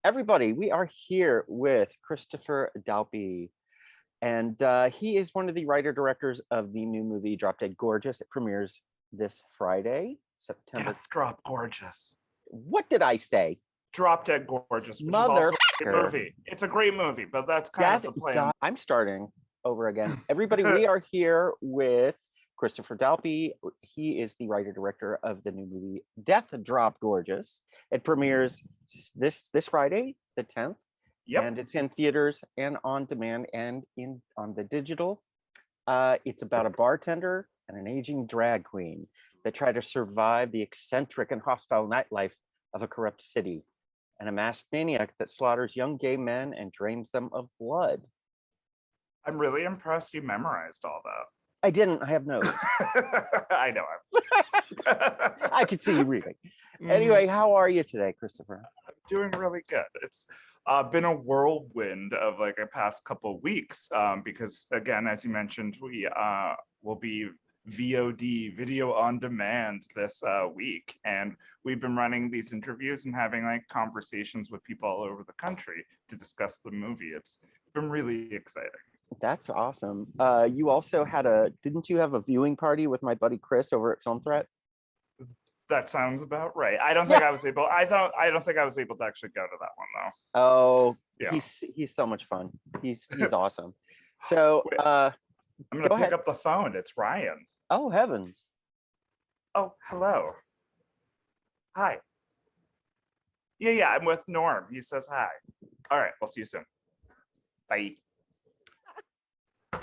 Everybody, we are here with Christopher Dalpe, and he is one of the writer-directors of the new movie Drop Dead Gorgeous. It premieres this Friday, September. Death Drop Gorgeous. What did I say? Drop Dead Gorgeous, which Mother is also a great movie. It's a great movie, but that's kind of the plan. I'm starting over again. Everybody, we are here with Christopher Dalpe. He is the writer-director of the new movie Death Drop Gorgeous. It premieres this Friday, the 10th. Yep. And it's in theaters and on demand and on the digital. It's about a bartender and an aging drag queen that try to survive the eccentric and hostile nightlife of a corrupt city, and a masked maniac that slaughters young gay men and drains them of blood. I'm really impressed you memorized all that. I didn't. I have notes. I know. I could see you reading. Anyway, how are you today, Christopher? I'm doing really good. It's been a whirlwind of like a past couple of weeks because, again, as you mentioned, we will be VOD, video on demand, this week, and we've been running these interviews and having like conversations with people all over the country to discuss the movie. It's been really exciting. That's awesome. You also had didn't you have a viewing party with my buddy Chris over at Film Threat? That sounds about right. I don't think I was able. I don't think I was able to actually go to that one though. Oh, yeah. He's so much fun. He's awesome. So I'm gonna pick up the phone. It's Ryan. Oh heavens. Oh, hello. Hi. Yeah, I'm with Norm. He says hi. All right, we'll see you soon. Bye.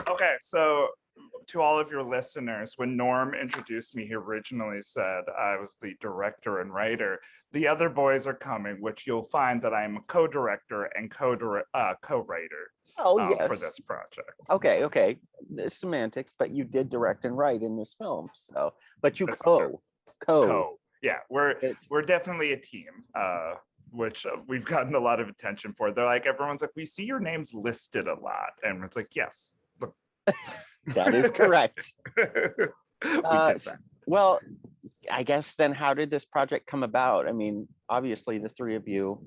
Okay, so to all of your listeners, when Norm introduced me, he originally said I was the director and writer. The other boys are coming, which you'll find that I'm a co-director and co-writer yes. for this project. Okay. There's semantics, but you did direct and write in this film. So, but you This is co. Yeah, we're definitely a team. Which we've gotten a lot of attention for. They're like, everyone's like, we see your names listed a lot, and it's like, yes. That is correct. Well, I guess then how did this project come about? I mean, obviously the three of you,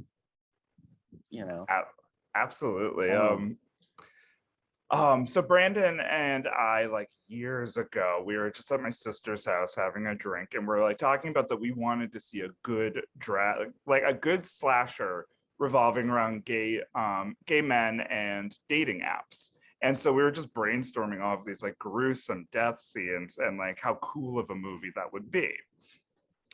Absolutely. So Brandon and I, like years ago, we were just at my sister's house having a drink, and we're like talking about that we wanted to see a good a good slasher revolving around gay men and dating apps. And so we were just brainstorming all of these like gruesome death scenes and like how cool of a movie that would be.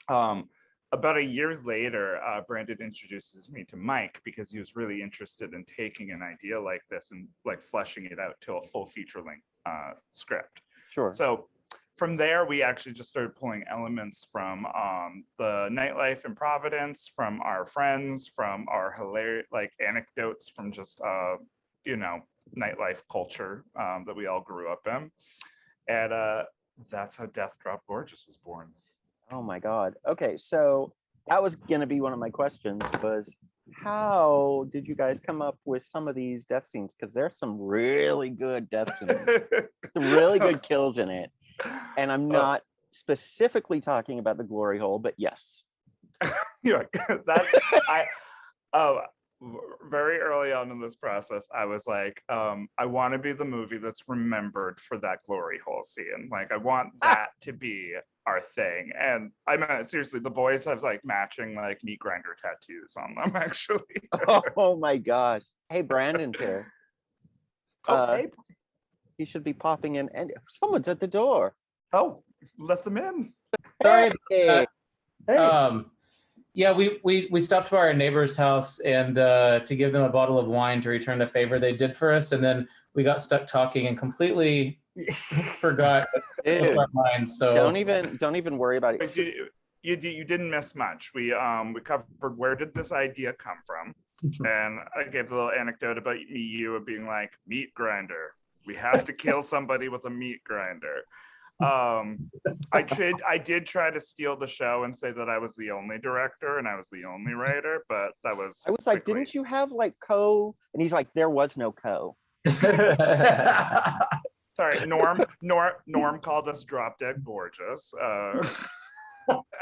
About a year later, Brandon introduces me to Mike because he was really interested in taking an idea like this and like fleshing it out to a full feature-length script. Sure. So from there, we actually just started pulling elements from the nightlife in Providence, from our friends, from our hilarious like anecdotes from just nightlife culture that we all grew up in, and that's how Death Drop Gorgeous was born. Oh my God. Okay, so that was going to be one of my questions, was how did you guys come up with some of these death scenes? Because there's some really good death scenes, some really good kills in it. And I'm not specifically talking about the glory hole, but yes. Very early on in this process, I was like, I want to be the movie that's remembered for that glory hole scene. Like, I want that to be our thing. And I mean, seriously, the boys have like matching like meat grinder tattoos on them, actually. Oh my gosh. Hey, Brandon's here. Hey. He should be popping in, and someone's at the door. Oh, let them in. Sorry. Hey. Yeah, we stopped by our neighbor's house and to give them a bottle of wine to return the favor they did for us, and then we got stuck talking and completely forgot our minds. So don't even worry about it. You didn't miss much. We covered where did this idea come from, and I gave a little anecdote about you being like meat grinder. We have to kill somebody with a meat grinder. I did try to steal the show and say that I was the only director and I was the only writer, but that was I was like, didn't you have like co? And he's like, there was no co. Sorry, Norm called us Drop Dead Gorgeous.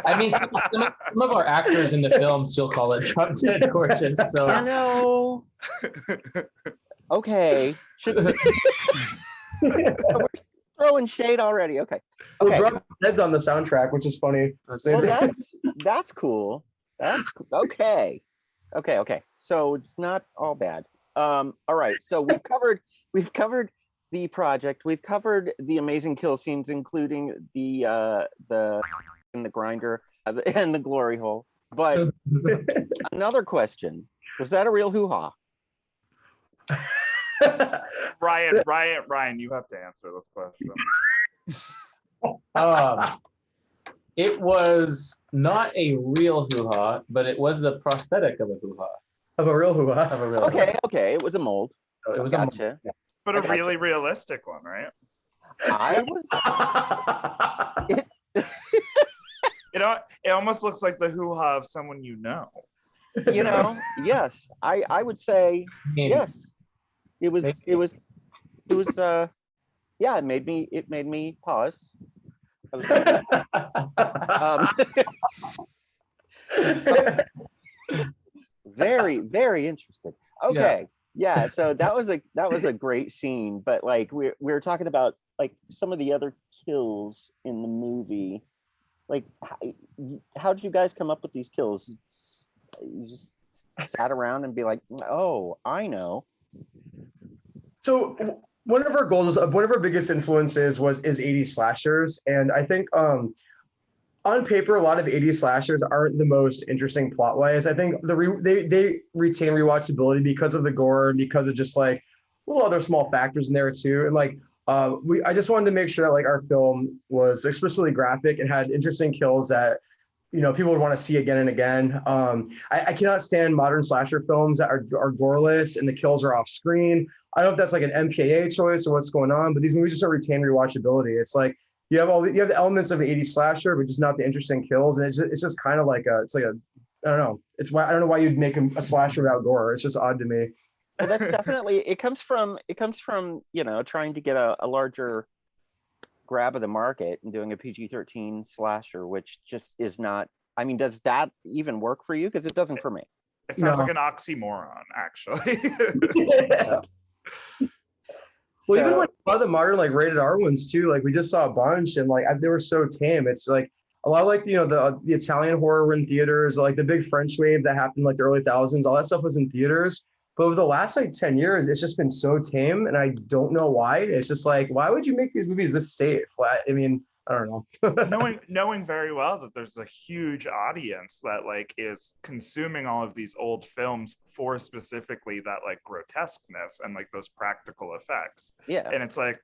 I mean, some of our actors in the film still call it Drop Dead Gorgeous. So I know. Okay. We're throwing shade already. Okay. We'll Okay. drop heads on the soundtrack, which is funny. Well, that's cool. That's cool. Okay. So it's not all bad. All right. So we've covered the project. We've covered the amazing kill scenes, including the in the grinder and the glory hole. But another question: was that a real hoo-ha? Ryan, you have to answer this question. It was not a real hoo-ha, but it was the prosthetic of a hoo-ha. Of a real hoo-ha. Of a real Okay. It was a mold. It was Gotcha. But a really realistic one, right? I was. It almost looks like the hoo-ha of someone you know. Yes. I would say yes. It was. Yeah. It made me pause. Very, very interested. Okay. Yeah. So that was a great scene, but like we were talking about like some of the other kills in the movie. Like, how did you guys come up with these kills? You just sat around and be like, oh, I know. So one of our biggest influences is 80s slashers, and I think on paper a lot of 80s slashers aren't the most interesting plot wise. I think they retain rewatchability because of the gore and because of just like little other small factors in there too. And like I just wanted to make sure that like our film was explicitly graphic and had interesting kills that people would want to see again and again. I cannot stand modern slasher films that are goreless and the kills are off screen. I don't know if that's like an MKA choice or what's going on, but these movies just don't retain rewatchability. It's like you have the elements of an 80s slasher, but just not the interesting kills, and it's just kind of like I don't know. I don't know why you'd make a slasher without gore. It's just odd to me. Well, that's definitely it comes from trying to get a larger grab of the market and doing a PG-13 slasher, which just is not. I mean, does that even work for you? Because it doesn't for me. It sounds like an oxymoron, actually. Well, even like a lot of the modern like rated R ones too. Like we just saw a bunch, and like they were so tame. It's like a lot of like the Italian horror were in theaters, like the big French wave that happened like the early thousands. All that stuff was in theaters. But over the last like 10 years, it's just been so tame, and I don't know why. It's just like, why would you make these movies this safe? I mean, I don't know. knowing very well that there's a huge audience that like is consuming all of these old films for specifically that like grotesqueness and like those practical effects. Yeah. And it's like,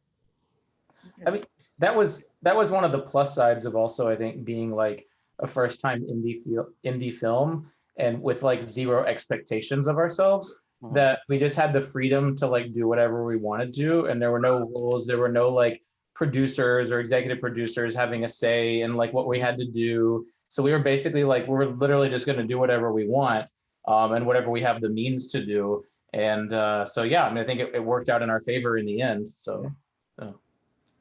I mean, that was one of the plus sides of also, I think, being like a first time indie film and with like zero expectations of ourselves. Mm-hmm. That we just had the freedom to like do whatever we wanted to, and there were no rules, there were no like producers or executive producers having a say in like what we had to do. So we were basically like, we're literally just going to do whatever we want, and whatever we have the means to do. And so yeah, I mean, I think it worked out in our favor in the end. So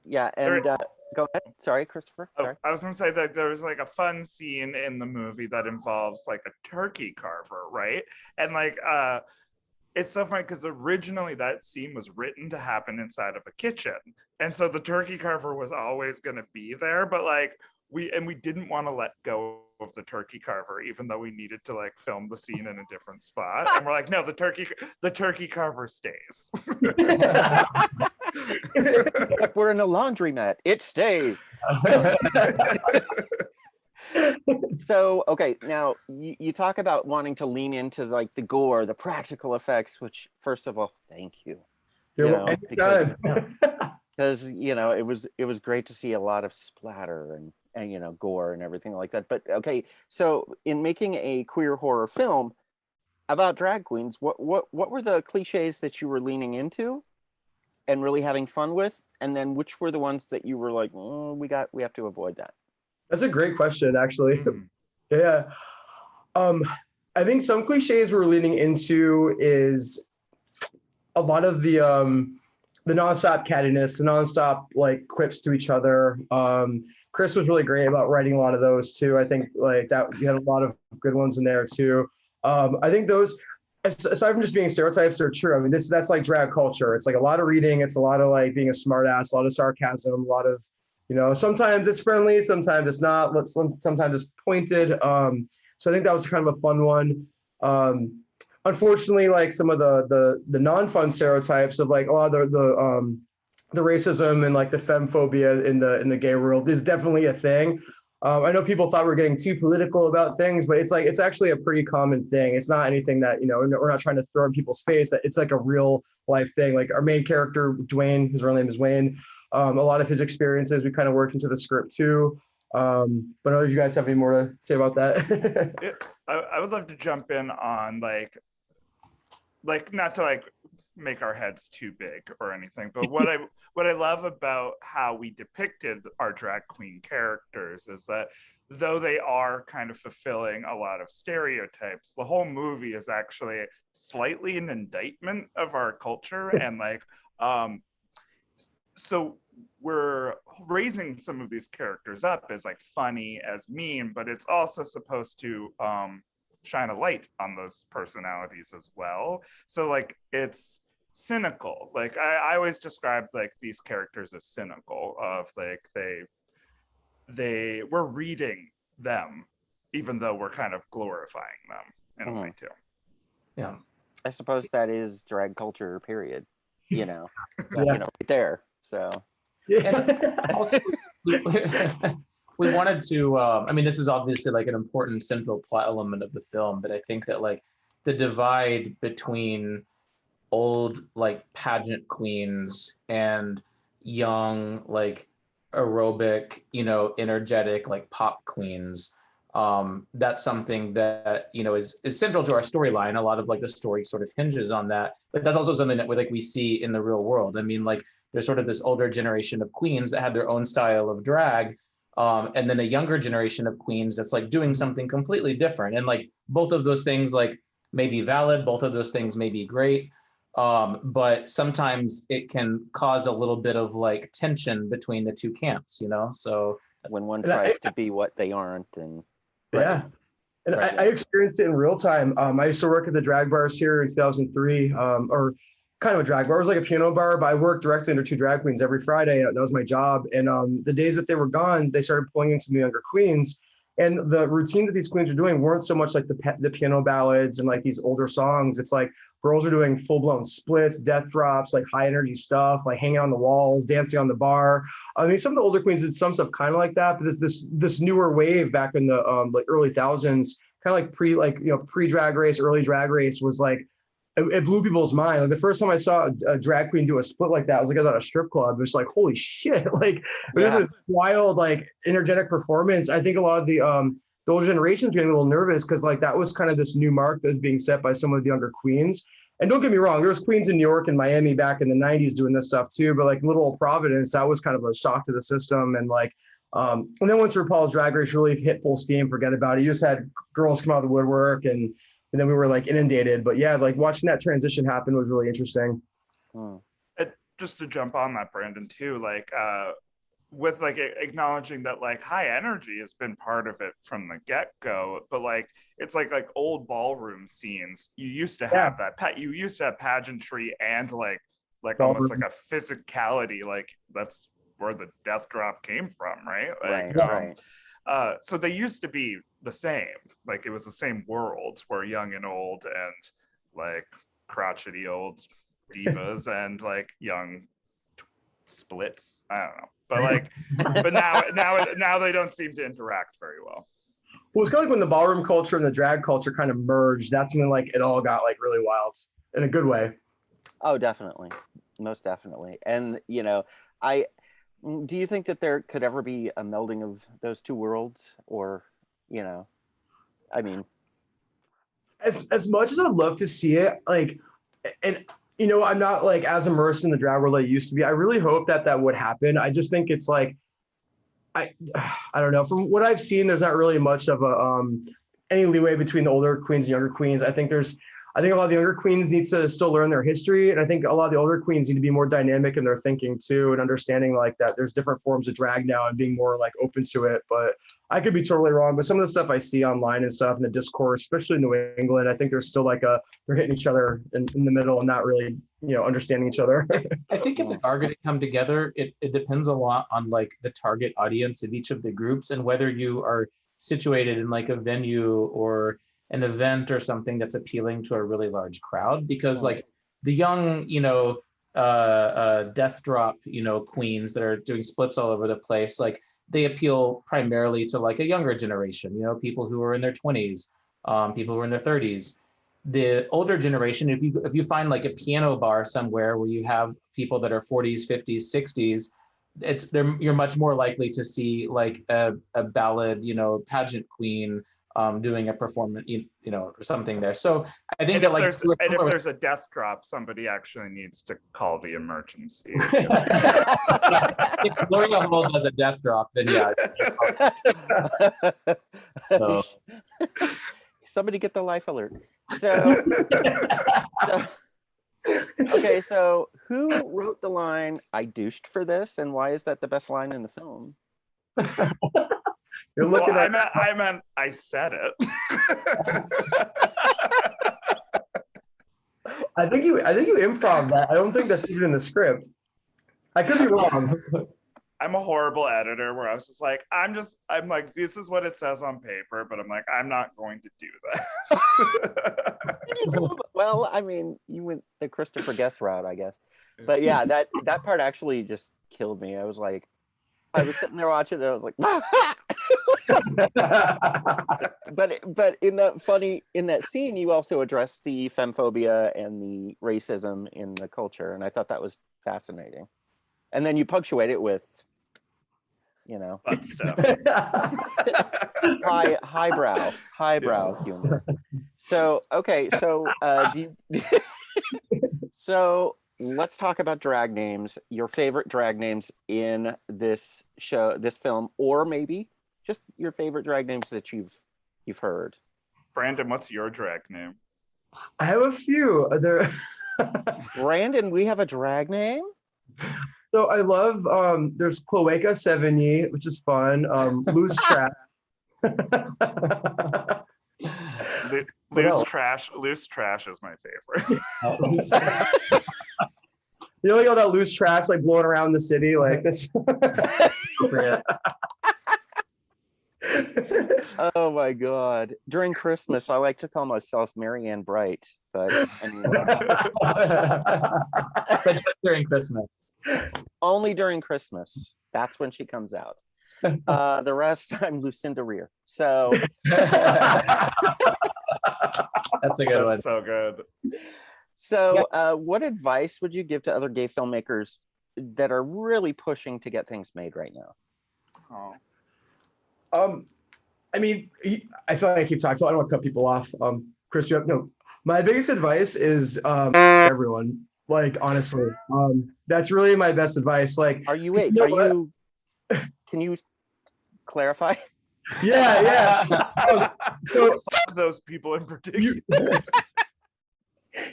yeah. And go ahead. Sorry, Christopher. Sorry. I was gonna say that there was like a fun scene in the movie that involves like a turkey carver, right? And like it's so funny because originally that scene was written to happen inside of a kitchen. And so the turkey carver was always going to be there, but like we didn't want to let go of the turkey carver, even though we needed to like film the scene in a different spot. And we're like, no, the turkey carver stays. Like we're in a laundromat. It stays. So, okay, now you talk about wanting to lean into like the gore, the practical effects, which first of all, thank you. Because it was great to see a lot of splatter and gore and everything like that. But okay, so in making a queer horror film about drag queens, what were the cliches that you were leaning into and really having fun with, and then which were the ones that you were like, we have to avoid that? That's a great question, actually. Yeah. I think some cliches we're leaning into is a lot of the nonstop cattiness, the nonstop like quips to each other. Chris was really great about writing a lot of those too. I think like that you had a lot of good ones in there too. I think those, aside from just being stereotypes, they're true. I mean, that's like drag culture. It's like a lot of reading. It's a lot of like being a smart ass, a lot of sarcasm, a lot of, sometimes it's friendly, sometimes it's not. Sometimes it's pointed. So I think that was kind of a fun one. Unfortunately, like some of the non-fun stereotypes of like a lot of the racism and like the femphobia in the gay world is definitely a thing. I know people thought we were getting too political about things, but it's actually a pretty common thing. It's not anything that, we're not trying to throw in people's face. That it's like a real life thing. Like our main character, Dwayne, his real name is Wayne. A lot of his experiences we kind of worked into the script too. But I don't know if you guys have any more to say about that. Yeah, I would love to jump in on like not to like make our heads too big or anything, but what I love about how we depicted our drag queen characters is that though they are kind of fulfilling a lot of stereotypes, the whole movie is actually slightly an indictment of our culture. And like so we're raising some of these characters up as like funny, as mean, but it's also supposed to shine a light on those personalities as well. So like it's cynical. Like I always describe like these characters as cynical, of like we're reading them even though we're kind of glorifying them in a way too. Yeah, I suppose that is drag culture, period. Yeah. Right there. So and also we wanted to, I mean, this is obviously like an important central plot element of the film, but I think that like the divide between old like pageant queens and young like aerobic, energetic like pop queens, that's something that is central to our storyline. A lot of like the story sort of hinges on that, but that's also something that we see in the real world. I mean, like there's sort of this older generation of queens that had their own style of drag, and then a younger generation of queens that's like doing something completely different, and like both of those things like may be valid, both of those things may be great, but sometimes it can cause a little bit of like tension between the two camps, so when one tries to be what they aren't. And yeah. And I experienced it in real time. I used to work at the drag bars here in 2003, or kind of a drag bar. It was like a piano bar, but I worked directly under two drag queens every Friday. That was my job. And the days that they were gone, they started pulling in some younger queens. And the routine that these queens are doing weren't so much like the piano ballads and like these older songs. It's like girls are doing full-blown splits, death drops, like high energy stuff, like hanging on the walls, dancing on the bar. I mean, some of the older queens did some stuff kind of like that, but this newer wave back in the like early thousands, kind of like pre-drag race, early drag race, was like, it blew people's mind. Like the first time I saw a drag queen do a split like that, I was like, I was at a strip club. It was like, holy shit. Like it was this wild, like energetic performance. I think a lot of the older generations getting a little nervous because like that was kind of this new mark that was being set by some of the younger queens. And don't get me wrong, there's queens in New York and Miami back in the 90s doing this stuff too, but like little old Providence, that was kind of a shock to the system. And like, and then once RuPaul's Drag Race really hit full steam, forget about it. You just had girls come out of the woodwork, and then we were like inundated. But yeah, like watching that transition happen was really interesting. Just to jump on that, Brandon, too, like with like acknowledging that like high energy has been part of it from the get-go, but like it's like old ballroom scenes. You used to have that. You used to have pageantry and like ballroom. Almost like a physicality. Like that's where the death drop came from, right? Like, right. So they used to be the same. Like it was the same world where young and old and like crotchety old divas and like young splits. I don't know, but like, but now they don't seem to interact very well. Well, it's kind of like when the ballroom culture and the drag culture kind of merged. That's when like it all got like really wild in a good way. Oh, definitely, most definitely. And do you think that there could ever be a melding of those two worlds, or I mean, as much as I'd love to see it, like, and I'm not like as immersed in the drag world I used to be. I really hope that would happen. I just think it's like, I don't know. From what I've seen, there's not really much of a any leeway between the older queens and younger queens. I think there's I think a lot of the younger queens need to still learn their history. And I think a lot of the older queens need to be more dynamic in their thinking too, and understanding like that there's different forms of drag now and being more like open to it. But I could be totally wrong. But some of the stuff I see online and stuff in the discourse, especially in New England, I think there's still like they're hitting each other in the middle and not really, understanding each other. I think if they are going to come together, it depends a lot on like the target audience of each of the groups and whether you are situated in like a venue or an event or something that's appealing to a really large crowd, because like the young, death drop, queens that are doing splits all over the place, like they appeal primarily to like a younger generation, people who are in their 20s, people who are in their 30s. The older generation, if you find like a piano bar somewhere where you have people that are 40s, 50s, 60s, you're much more likely to see like a ballad, pageant queen doing a performance, or something there. So I think that like if there's a death drop, somebody actually needs to call the emergency. If Gloria Hall does a death drop, then yeah. So. Somebody get the life alert. So okay, so who wrote the line "I douched for this," and why is that the best line in the film? You're looking at. I meant I said it. I think you improv that. I don't think that's even in the script. I could be wrong. I'm a horrible editor where I was just like, I'm like, this is what it says on paper, but I'm like, I'm not going to do that. Well, I mean, you went the Christopher Guest route, I guess. But yeah, that part actually just killed me. I was sitting there watching it, I was like, but in that scene, you also address the femphobia and the racism in the culture, and I thought that was fascinating. And then you punctuate it with, butt stuff. highbrow humor. So okay, so let's talk about drag names. Your favorite drag names in this film, or maybe just your favorite drag names that you've heard. Brandon, what's your drag name? I have a few. Brandon, we have a drag name? So I love, there's Cloaca Sevigny, which is fun. Loose Trash. Loose trash is my favorite. Like all that loose trash like blowing around the city like this. Oh my God. During Christmas, I like to call myself Marianne Bright, but anyway. But just during Christmas. Only during Christmas. That's when she comes out. The rest, I'm Lucinda Rear. So that's a good one. So good. So what advice would you give to other gay filmmakers that are really pushing to get things made right now? I mean, I feel like I keep talking, so I don't want to cut people off. Chris, my biggest advice is everyone. Like, honestly, that's really my best advice. Like, can you clarify? Yeah. So fuck those people in particular.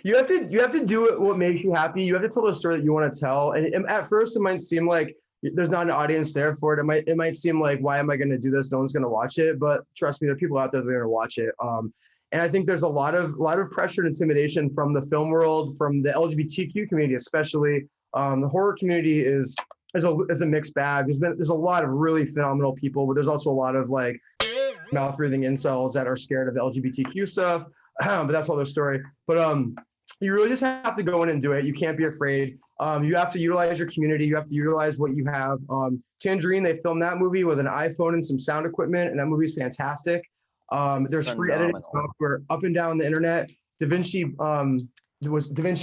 You have to do what makes you happy. You have to tell the story that you want to tell. And at first, it might seem like there's not an audience there for it. It might seem like, why am I going to do this? No one's going to watch it. But trust me, there are people out there that are going to watch it. And I think there's a lot of pressure and intimidation from the film world, from the LGBTQ community, especially. The horror community is a mixed bag. There's a lot of really phenomenal people, but there's also a lot of like mouth breathing incels that are scared of the LGBTQ stuff. But that's all their story. But you really just have to go in and do it. You can't be afraid. You have to utilize your community. You have to utilize what you have. Tangerine, they filmed that movie with an iPhone and some sound equipment, and that movie's fantastic. There's free editing software up and down the internet. DaVinci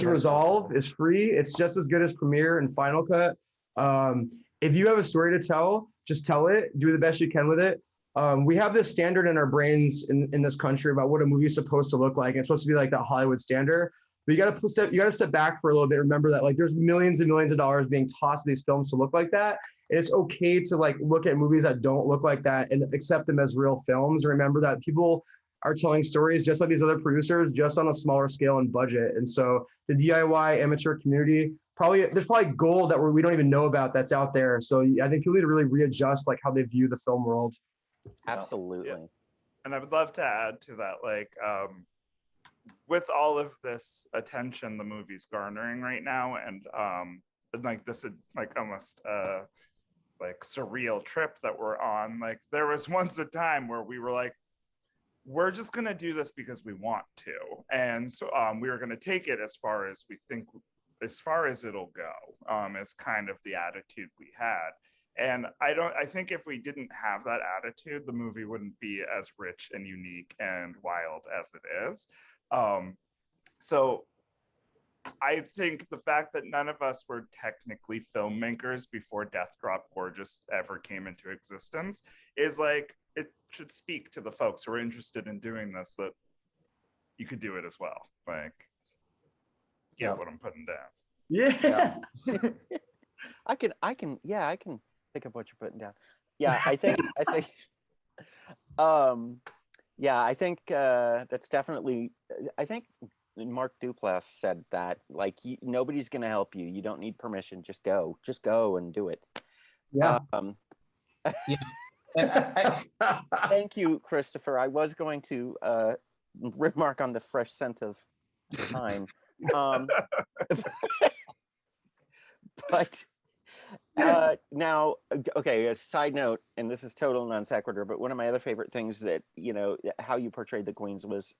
Resolve is free. It's just as good as Premiere and Final Cut. If you have a story to tell, just tell it. Do the best you can with it. We have this standard in our brains in this country about what a movie is supposed to look like. It's supposed to be like that Hollywood standard. But you got to step back for a little bit. Remember that like there's millions and millions of dollars being tossed at these films to look like that. And it's okay to like look at movies that don't look like that and accept them as real films. Remember that people are telling stories just like these other producers, just on a smaller scale and budget. And so the DIY amateur community, there's probably gold that we don't even know about that's out there. So I think people need to really readjust like how they view the film world. Absolutely. Yeah. And I would love to add to that, like, with all of this attention the movie's garnering right now, and like this, like almost like surreal trip that we're on. Like, there was once a time where we were like, we're just gonna do this because we want to, and so we were gonna take it as far as we think, as far as it'll go, is kind of the attitude we had. And I think if we didn't have that attitude, the movie wouldn't be as rich and unique and wild as it is. So I think the fact that none of us were technically filmmakers before Death Drop Gorgeous ever came into existence is like, it should speak to the folks who are interested in doing this that you could do it as well. Like, get what I'm putting down. Yeah. I can pick up what you're putting down. Yeah, I think that's definitely, I think Mark Duplass said that, like, nobody's going to help you. You don't need permission. Just go and do it. Yeah. Thank you, Christopher. I was going to remark on the fresh scent of thyme. But now, okay, a side note, and this is total non sequitur, but one of my other favorite things that, how you portrayed the queens was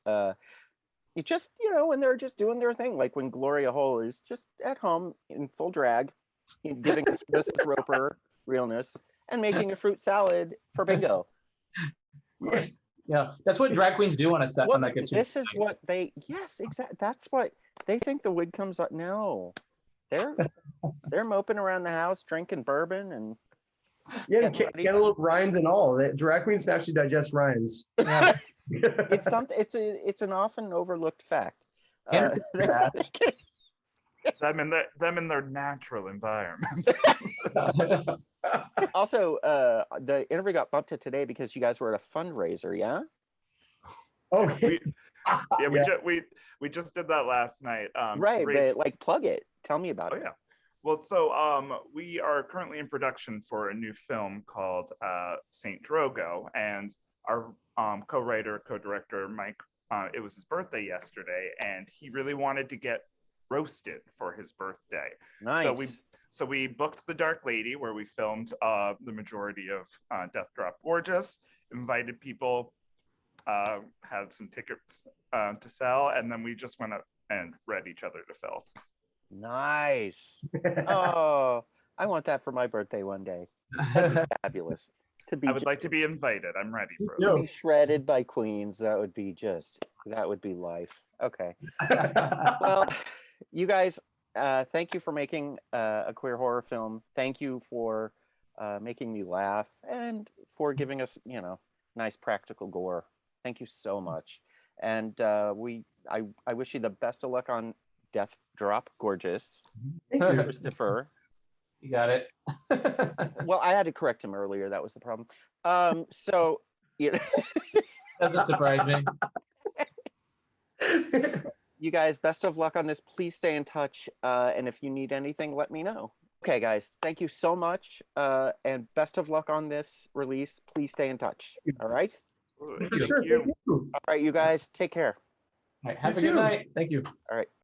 you just, when they're just doing their thing, like when Gloria Hole is just at home in full drag, giving us Mrs. Roper realness and making a fruit salad for bingo. Yes. Yeah, that's what drag queens do on a set. Well, this is what they, yes, exactly. That's what they think the wig comes up. No, they're moping around the house, drinking bourbon and cantaloupe rinds and all. That drag queens actually digest rinds. Yeah. It's an often overlooked fact. Them in their natural environments. Also, the interview got bumped to today because you guys were at a fundraiser, yeah? Okay. We just did that last night. Right, but like, plug it. Tell me about it. Yeah. Well, so we are currently in production for a new film called Saint Drogo, and our co-writer, co-director Mike, it was his birthday yesterday, and he really wanted to get roasted for his birthday. Nice. So we booked the Dark Lady, where we filmed the majority of Death Drop Gorgeous, invited people, had some tickets to sell, and then we just went up and read each other to filth. Nice. Oh, I want that for my birthday one day. That'd be fabulous. I would like to be invited. I'm ready for to this. be shredded by queens. That would be life. Okay. Well, you guys, thank you for making a queer horror film. Thank you for making me laugh and for giving us, nice practical gore. Thank you so much. And I wish you the best of luck on Death Drop Gorgeous. Thank you, Christopher. You got it. Well, I had to correct him earlier. That was the problem. So, Doesn't surprise me. You guys, best of luck on this. Please stay in touch. And if you need anything, let me know. Okay, guys, thank you so much. And best of luck on this release. Please stay in touch. All right? Thank you. All right, you guys, take care. All right, have a good night. Thank you. All right.